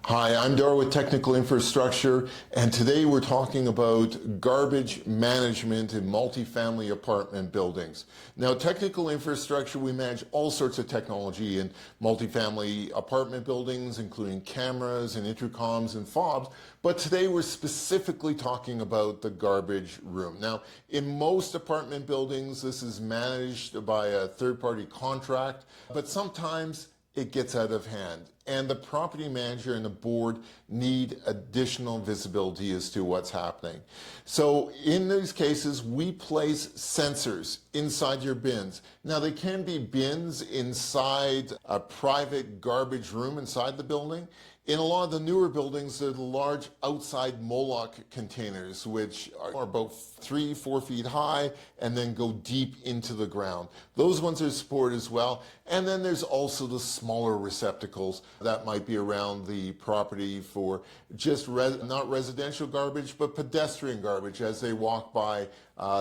Hi, I'm Dar with Technical Infrastructure, and today we're talking about garbage management in multifamily apartment buildings. Now, Technical Infrastructure, we manage all sorts of technology in multifamily apartment buildings, including cameras and intercoms and fobs, but today we're specifically talking about the garbage room. Now, in most apartment buildings, this is managed by a third-party contract, but sometimes it gets out of hand. And the property manager and the board need additional visibility as to what's happening. So in these cases, we place sensors inside your bins. Now they can be bins inside a private garbage room inside the building. In a lot of the newer buildings, they're the large outside Moloch containers, which are about 3-4 feet high and then go deep into the ground. Those ones are supported as well. And then there's also the smaller receptacles that might be around the property for just not residential garbage, but pedestrian garbage. As they walk by,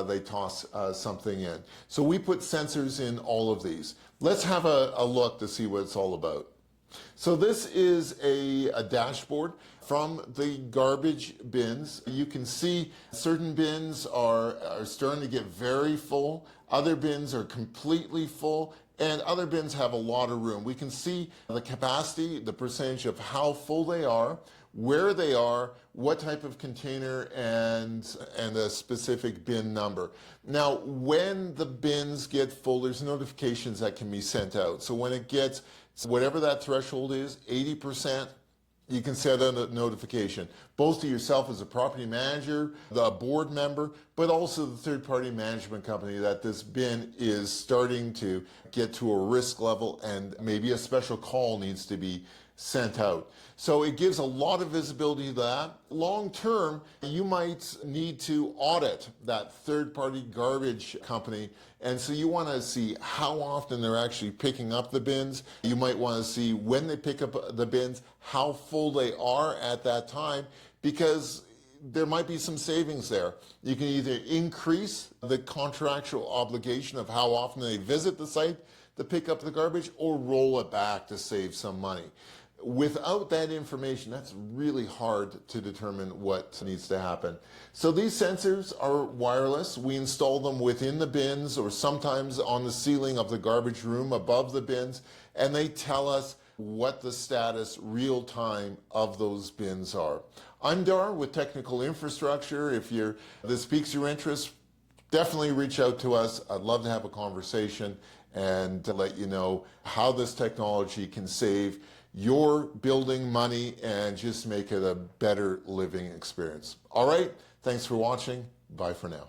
they toss something in. So we put sensors in all of these. Let's have a look to see what it's all about. So this is a dashboard from the garbage bins. You can see certain bins are starting to get very full. Other bins are completely full. And other bins have a lot of room. We can see the capacity, the percentage of how full they are, where they are, what type of container, and a specific bin number. Now, when the bins get full, there's notifications that can be sent out. So when it gets, whatever that threshold is, 80%, you can set a notification, both to yourself as a property manager, the board member, but also the third-party management company that this bin is starting to get to a risk level and maybe a special call needs to be sent out. So it gives a lot of visibility to that. Long term, you might need to audit that third-party garbage company, and so you want to see how often they're actually picking up the bins. You might want to see when they pick up the bins, how full they are at that time, because there might be some savings there. You can either increase the contractual obligation of how often they visit the site to pick up the garbage, or roll it back to save some money. Without that information, that's really hard to determine what needs to happen. So these sensors are wireless. We install them within the bins or sometimes on the ceiling of the garbage room above the bins, and they tell us what the status real time of those bins are. I'm Dar with Technical Infrastructure. If this piques your interest, definitely reach out to us. I'd love to have a conversation and to let you know how this technology can save your building money and just make it a better living experience. All right, thanks for watching. Bye for now.